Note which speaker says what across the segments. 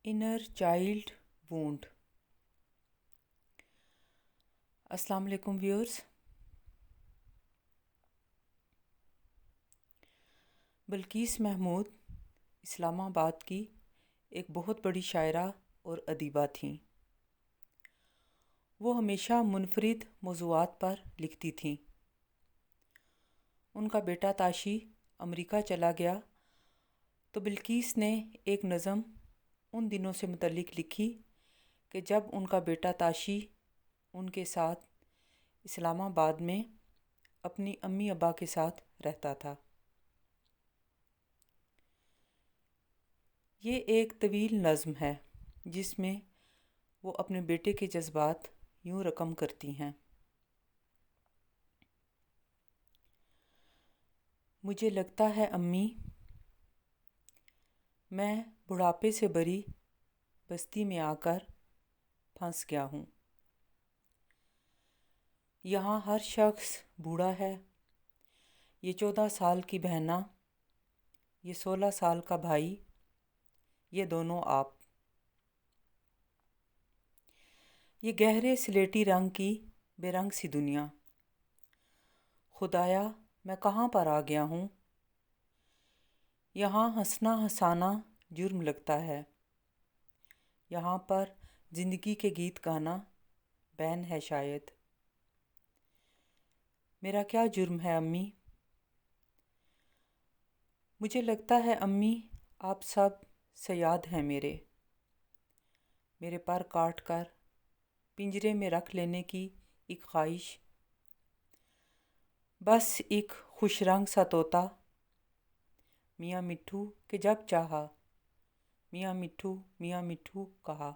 Speaker 1: Inner child Wundt. السلام علیکم viewers. Bilqis Mahmood اسلام آباد کی ایک بہت بڑی شاعرہ اور ادیبہ تھیں۔ وہ ہمیشہ منفرد موضوعات پر لکھتی تھیں۔ ان کا بیٹا تاشی امریکہ چلا گیا تو بلقیس نے ایک نظم ان دنوں سے متعلق لکھی کہ جب ان کا بیٹا تاشی ان کے ساتھ اسلام آباد میں اپنی امی ابا کے ساتھ رہتا تھا۔ یہ ایک طویل نظم ہے جس میں وہ اپنے بیٹے کے جذبات یوں رقم کرتی ہیں۔ مجھے لگتا ہے امی، میں بڑھاپے سے بری بستی میں آ کر پھنس گیا ہوں۔ یہاں ہر شخص بوڑھا ہے، یہ 14 سال کی بہنا، یہ 16 سال کا بھائی، یہ دونوں آپ۔ یہ گہرے سلیٹی رنگ کی بے رنگ سی دنیا، خدایا میں کہاں پر آ گیا ہوں۔ یہاں ہنسنا ہنسانا جرم لگتا ہے، یہاں پر زندگی کے گیت گانا بین ہے شاید۔ میرا کیا جرم ہے امی؟ مجھے لگتا ہے امی آپ سب صیاد ہیں میرے پر کاٹ کر پنجرے میں رکھ لینے کی ایک خواہش۔ بس ایک خوش رنگ سا طوطا، میاں مٹھو کہ جب چاہا میاں مٹھو میاں مٹھو کہا،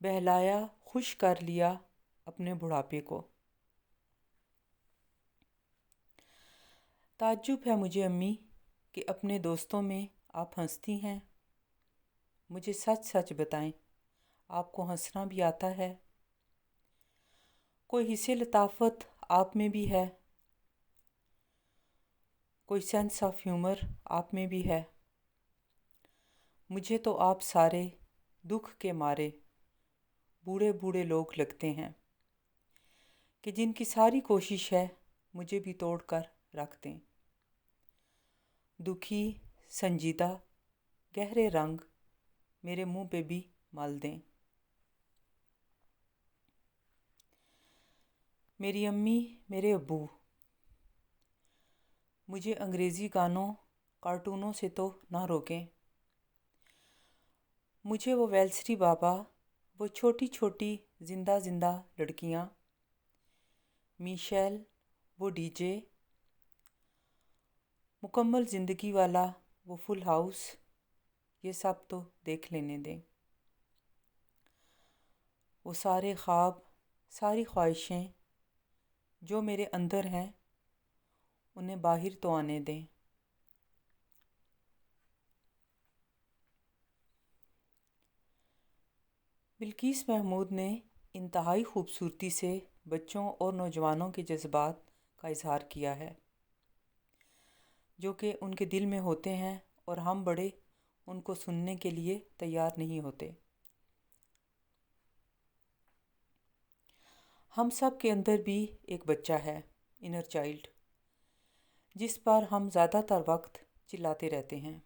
Speaker 1: بہلایا خوش کر لیا اپنے بڑھاپے کو۔ تعجب ہے مجھے امی کہ اپنے دوستوں میں آپ ہنستی ہیں۔ مجھے سچ سچ بتائیں، آپ کو ہنسنا بھی آتا ہے؟ کوئی حصے لطافت آپ میں بھی ہے؟ کوئی سینس آف ہیومر آپ میں بھی ہے؟ مجھے تو آپ سارے دکھ کے مارے بوڑھے بوڑھے لوگ لگتے ہیں کہ جن کی ساری کوشش ہے مجھے بھی توڑ کر رکھ دیں۔ دکھی، سنجیدہ، گہرے رنگ میرے منہ پہ بھی مل دیں۔ میری امی، میرے ابو مجھے انگریزی گانوں کارٹونوں سے تو نہ روکیں۔ مجھے وہ ویلسری بابا، وہ چھوٹی چھوٹی زندہ زندہ لڑکیاں، میشیل، وہ ڈی جے، مکمل زندگی والا وہ فل ہاؤس، یہ سب تو دیکھ لینے دیں۔ وہ سارے خواب، ساری خواہشیں جو میرے اندر ہیں انہیں باہر تو آنے دیں۔ بلقیس محمود نے انتہائی خوبصورتی سے بچوں اور نوجوانوں کے جذبات کا اظہار کیا ہے جو کہ ان کے دل میں ہوتے ہیں اور ہم بڑے ان کو سننے کے لیے تیار نہیں ہوتے۔ ہم سب کے اندر بھی ایک بچہ ہے، انر چائلڈ، جس پر ہم زیادہ تر وقت چلاتے رہتے ہیں۔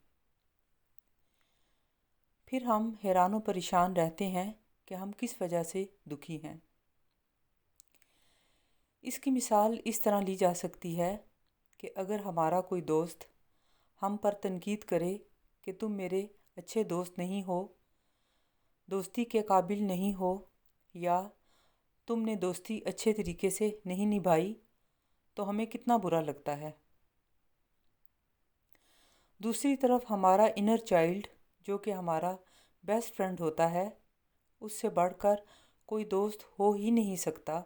Speaker 1: پھر ہم حیران و پریشان رہتے ہیں کہ ہم کس وجہ سے دکھی ہیں۔ اس کی مثال اس طرح لی جا سکتی ہے کہ اگر ہمارا کوئی دوست ہم پر تنقید کرے کہ تم میرے اچھے دوست نہیں ہو، دوستی کے قابل نہیں ہو، یا تم نے دوستی اچھے طریقے سے نہیں نبھائی، تو ہمیں کتنا برا لگتا ہے۔ دوسری طرف ہمارا انر چائلڈ جو کہ ہمارا بیسٹ فرینڈ ہوتا ہے، اس سے بڑھ کر کوئی دوست ہو ہی نہیں سکتا۔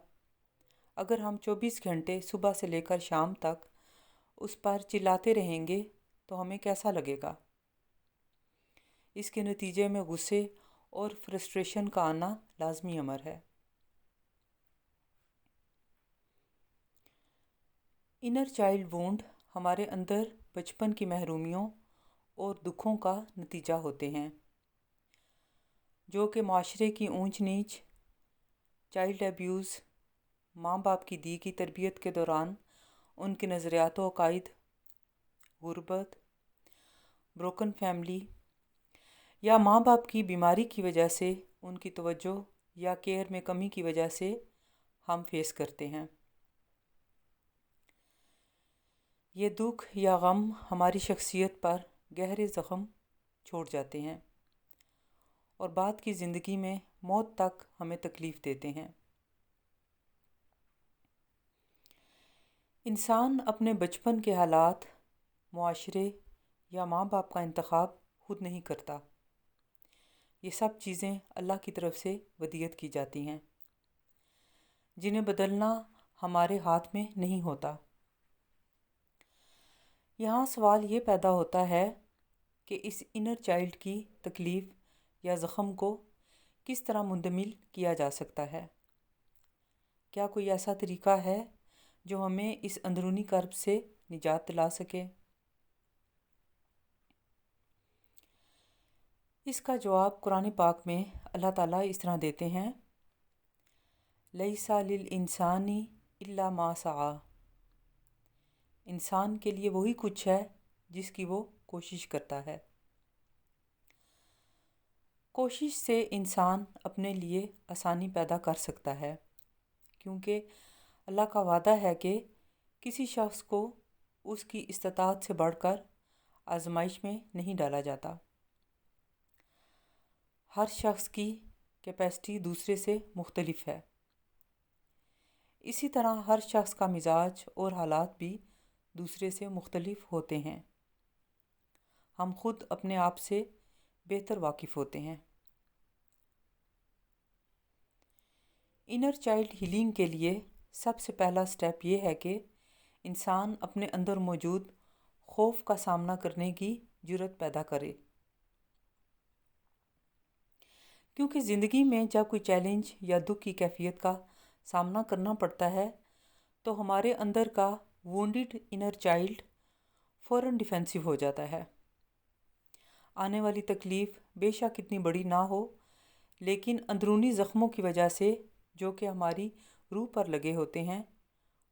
Speaker 1: اگر ہم 24 گھنٹے صبح سے لے کر شام تک اس پر چلاتے رہیں گے تو ہمیں کیسا لگے گا؟ اس کے نتیجے میں غصے اور فرسٹریشن کا آنا لازمی امر ہے۔ انر چائلڈ وونڈ ہمارے اندر بچپن کی محرومیوں اور دکھوں کا نتیجہ ہوتے ہیں، جو کہ معاشرے کی اونچ نیچ، چائلڈ ایبیوز، ماں باپ کی دی کی تربیت کے دوران ان کے نظریات و عقائد، غربت، بروکن فیملی یا ماں باپ کی بیماری کی وجہ سے ان کی توجہ یا کیئر میں کمی کی وجہ سے ہم فیس کرتے ہیں۔ یہ دکھ یا غم ہماری شخصیت پر گہرے زخم چھوڑ جاتے ہیں اور بعد کی زندگی میں موت تک ہمیں تکلیف دیتے ہیں۔ انسان اپنے بچپن کے حالات، معاشرے یا ماں باپ کا انتخاب خود نہیں کرتا۔ یہ سب چیزیں اللہ کی طرف سے ودیعت کی جاتی ہیں، جنہیں بدلنا ہمارے ہاتھ میں نہیں ہوتا۔ یہاں سوال یہ پیدا ہوتا ہے کہ اس انر چائلڈ کی تکلیف یا زخم کو کس طرح منتقل کیا جا سکتا ہے؟ کیا کوئی ایسا طریقہ ہے جو ہمیں اس اندرونی کرب سے نجات دلا سکے؟ اس کا جواب قرآن پاک میں اللہ تعالیٰ اس طرح دیتے ہیں: لیس للانسان الا ما سعی۔ انسان کے لیے وہی کچھ ہے جس کی وہ کوشش کرتا ہے۔ کوشش سے انسان اپنے لیے آسانی پیدا کر سکتا ہے، کیونکہ اللہ کا وعدہ ہے کہ کسی شخص کو اس کی استطاعت سے بڑھ کر آزمائش میں نہیں ڈالا جاتا۔ ہر شخص کی کیپیسٹی دوسرے سے مختلف ہے۔ اسی طرح ہر شخص کا مزاج اور حالات بھی دوسرے سے مختلف ہوتے ہیں۔ ہم خود اپنے آپ سے بہتر واقف ہوتے ہیں۔ انر چائلڈ ہیلنگ کے لیے سب سے پہلا سٹیپ یہ ہے کہ انسان اپنے اندر موجود خوف کا سامنا کرنے کی جرات پیدا کرے، کیونکہ زندگی میں جب کوئی چیلنج یا دکھ کی کیفیت کا سامنا کرنا پڑتا ہے تو ہمارے اندر کا وونڈڈ انر چائلڈ فوراً ڈیفینسو ہو جاتا ہے۔ آنے والی تکلیف بے شک اتنی بڑی نہ ہو، لیکن اندرونی زخموں کی وجہ سے جو کہ ہماری روح پر لگے ہوتے ہیں،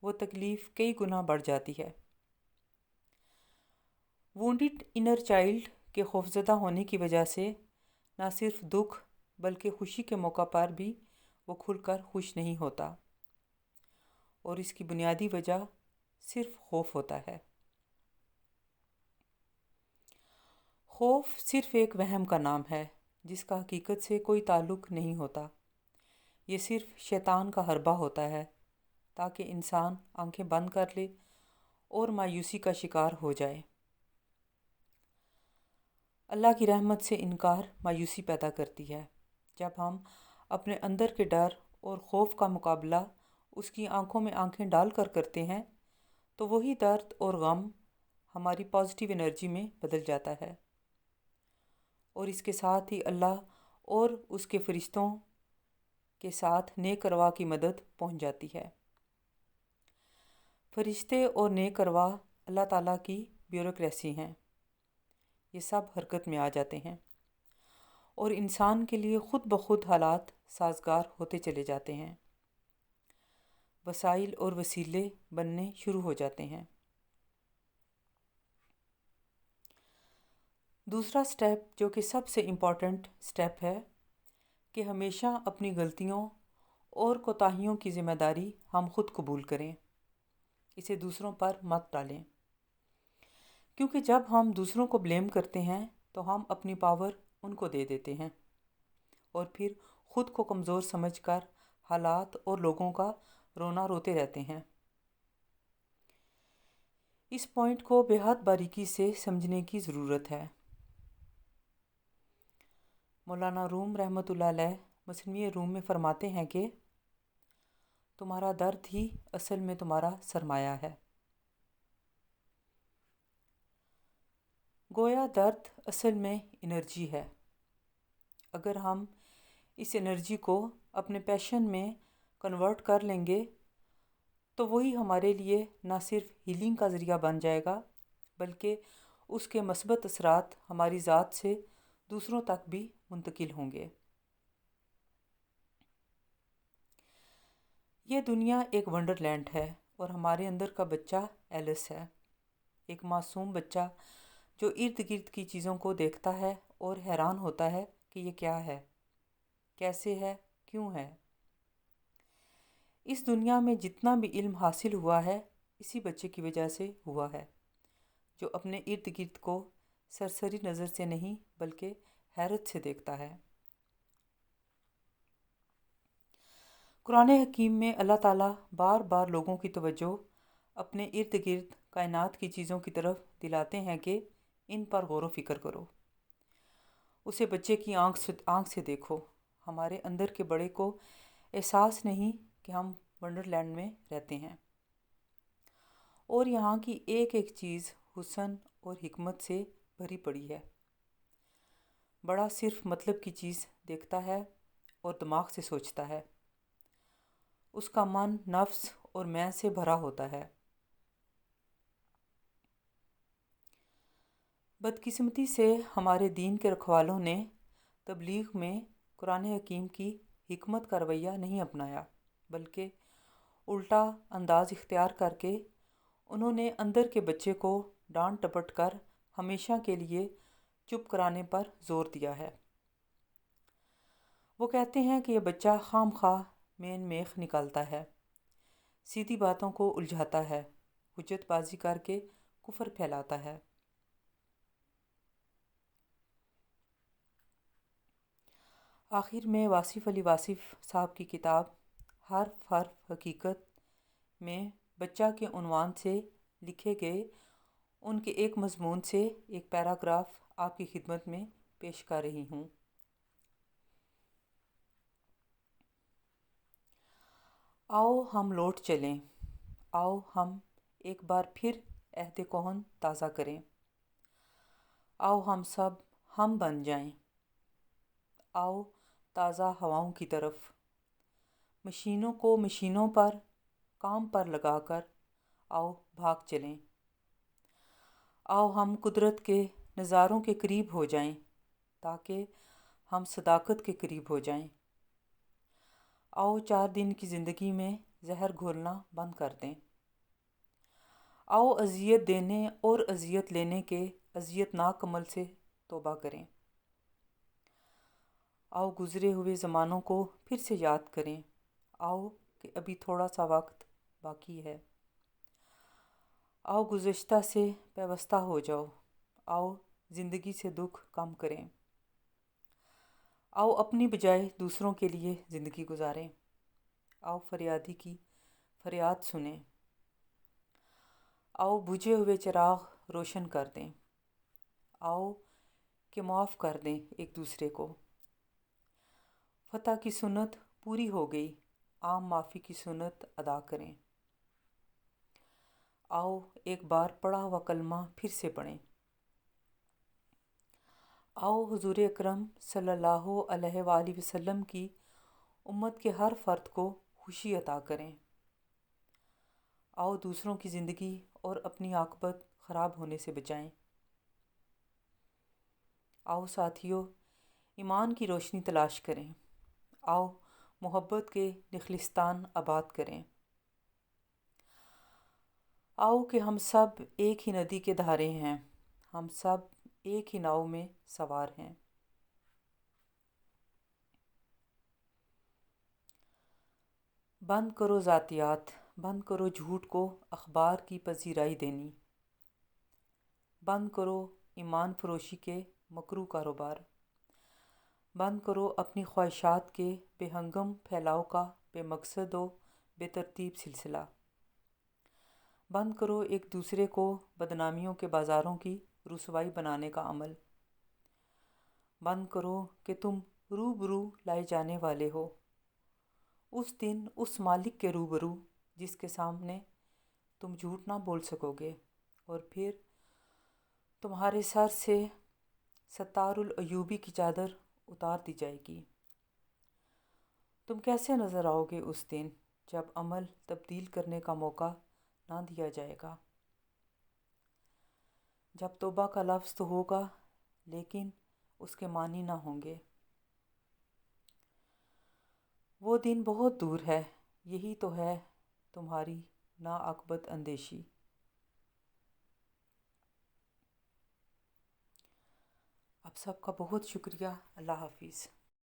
Speaker 1: وہ تکلیف کئی گنا بڑھ جاتی ہے۔ وونڈڈ انر چائلڈ کے خوفزدہ ہونے کی وجہ سے نہ صرف دکھ بلکہ خوشی کے موقع پر بھی وہ کھل کر خوش نہیں ہوتا، اور اس کی بنیادی وجہ صرف خوف ہوتا ہے۔ خوف صرف ایک وہم کا نام ہے جس کا حقیقت سے کوئی تعلق نہیں ہوتا۔ یہ صرف شیطان کا حربہ ہوتا ہے تاکہ انسان آنکھیں بند کر لے اور مایوسی کا شکار ہو جائے۔ اللہ کی رحمت سے انکار مایوسی پیدا کرتی ہے۔ جب ہم اپنے اندر کے ڈر اور خوف کا مقابلہ اس کی آنکھوں میں آنکھیں ڈال کر کرتے ہیں تو وہی درد اور غم ہماری پازیٹیو انرجی میں بدل جاتا ہے، اور اس کے ساتھ ہی اللہ اور اس کے فرشتوں کے ساتھ نیک ارواح کی مدد پہنچ جاتی ہے۔ فرشتے اور نیک ارواح اللہ تعالیٰ کی بیوروکریسی ہیں۔ یہ سب حرکت میں آ جاتے ہیں اور انسان کے لیے خود بخود حالات سازگار ہوتے چلے جاتے ہیں، وسائل اور وسیلے بننے شروع ہو جاتے ہیں۔ دوسرا سٹیپ جو کہ سب سے امپورٹنٹ سٹیپ ہے کہ ہمیشہ اپنی غلطیوں اور کوتاہیوں کی ذمہ داری ہم خود قبول کریں، اسے دوسروں پر مت ڈالیں، کیونکہ جب ہم دوسروں کو بلیم کرتے ہیں تو ہم اپنی پاور ان کو دے دیتے ہیں اور پھر خود کو کمزور سمجھ کر حالات اور لوگوں کا رونا روتے رہتے ہیں۔ اس پوائنٹ کو بے حد باریکی سے سمجھنے کی ضرورت ہے۔ مولانا روم رحمۃ اللہ علیہ مثنوی روم میں فرماتے ہیں کہ تمہارا درد ہی اصل میں تمہارا سرمایہ ہے۔ گویا درد اصل میں انرجی ہے۔ اگر ہم اس انرجی کو اپنے پیشن میں کنورٹ کر لیں گے تو وہی ہمارے لیے نہ صرف ہیلنگ کا ذریعہ بن جائے گا بلکہ اس کے مثبت اثرات ہماری ذات سے دوسروں تک بھی منتقل ہوں گے۔ یہ دنیا ایک ونڈر لینڈ ہے اور ہمارے اندر کا بچہ ایلس ہے، ایک معصوم بچہ جو ارد گرد کی چیزوں کو دیکھتا ہے اور حیران ہوتا ہے کہ یہ کیا ہے، کیسے ہے، کیوں ہے۔ اس دنیا میں جتنا بھی علم حاصل ہوا ہے اسی بچے کی وجہ سے ہوا ہے، جو اپنے ارد گرد کو سرسری نظر سے نہیں بلکہ حیرت سے دیکھتا ہے۔ قرآن حکیم میں اللہ تعالیٰ بار بار لوگوں کی توجہ اپنے ارد گرد کائنات کی چیزوں کی طرف دلاتے ہیں کہ ان پر غور و فکر کرو، اسے بچے کی آنکھ سے دیکھو۔ ہمارے اندر کے بڑے کو احساس نہیں کہ ہم ونڈر لینڈ میں رہتے ہیں اور یہاں کی ایک ایک چیز حسن اور حکمت سے بھری پڑی ہے۔ بڑا صرف مطلب کی چیز دیکھتا ہے اور دماغ سے سوچتا ہے، اس کا من نفس اور میں سے بھرا ہوتا ہے۔ بدقسمتی سے ہمارے دین کے رکھوالوں نے تبلیغ میں قرآن حکیم کی حکمت کا رویہ نہیں اپنایا، بلکہ الٹا انداز اختیار کر کے انہوں نے اندر کے بچے کو ڈانٹ ڈپٹ کر ہمیشہ کے لیے چپ کرانے پر زور دیا ہے۔ وہ کہتے ہیں کہ یہ بچہ خام خواہ مین میخ نکالتا ہے، سیدھی باتوں کو الجھاتا ہے، حجت بازی کر کے کفر پھیلاتا ہے۔ آخر میں واصف علی واصف صاحب کی کتاب حرف حرف حقیقت میں بچہ کے عنوان سے لکھے گئے ان کے ایک مضمون سے ایک پیراگراف آپ کی خدمت میں پیش کر رہی ہوں۔ آؤ ہم لوٹ چلیں، آؤ ہم ایک بار پھر عہد کہن تازہ کریں، آؤ ہم سب ہم بن جائیں، آؤ تازہ ہواؤں کی طرف، مشینوں کو مشینوں پر کام پر لگا کر آؤ بھاگ چلیں، آؤ ہم قدرت کے نظاروں کے قریب ہو جائیں تاکہ ہم صداقت کے قریب ہو جائیں، آؤ 4 دن کی زندگی میں زہر گھولنا بند کر دیں، آؤ اذیت دینے اور اذیت لینے کے اذیت ناک عمل سے توبہ کریں، آؤ گزرے ہوئے زمانوں کو پھر سے یاد کریں، آؤ کہ ابھی تھوڑا سا وقت باقی ہے، آؤ گزشتہ سے پیوستہ ہو جاؤ، آؤ زندگی سے دکھ کم کریں، آؤ اپنی بجائے دوسروں کے لیے زندگی گزاریں، آؤ فریادی کی فریاد سنیں، آؤ بجھے ہوئے چراغ روشن کر دیں، آؤ کہ معاف کر دیں ایک دوسرے کو، فتح کی سنت پوری ہو گئی، عام معافی کی سنت ادا کریں، آؤ ایک بار پڑھا ہوا کلمہ پھر سے پڑھیں، آؤ حضور اکرم صلی اللہ علیہ وآلہ وسلم کی امت کے ہر فرد کو خوشی عطا کریں، آؤ دوسروں کی زندگی اور اپنی عاقبت خراب ہونے سے بچائیں، آؤ ساتھیو ایمان کی روشنی تلاش کریں، آؤ محبت کے نخلستان آباد کریں، آؤ کہ ہم سب ایک ہی ندی کے دھارے ہیں، ہم سب ایک ہی ناؤ میں سوار ہیں۔ بند کرو ذاتیات، بند کرو جھوٹ کو اخبار کی پذیرائی دینی، بند کرو ایمان فروشی کے مکروہ کاروبار، بند کرو اپنی خواہشات کے بے ہنگم پھیلاؤ کا بے مقصد و بے ترتیب سلسلہ، بند کرو ایک دوسرے کو بدنامیوں کے بازاروں کی رسوائی بنانے کا عمل، بند کرو کہ تم روبرو لائے جانے والے ہو اس دن اس مالک کے روبرو جس کے سامنے تم جھوٹ نہ بول سکو گے، اور پھر تمہارے سر سے ستار العیوبی کی چادر اتار دی جائے گی۔ تم کیسے نظر آؤ گے اس دن جب عمل تبدیل کرنے کا موقع نہ دیا جائے گا۔ جب توبہ کا لفظ تو ہوگا لیکن اس کے معنی نہ ہوں گے۔ وہ دن بہت دور ہے، یہی تو ہے تمہاری ناعاقبت اندیشی۔ آپ سب کا بہت شکریہ۔ اللہ حافظ۔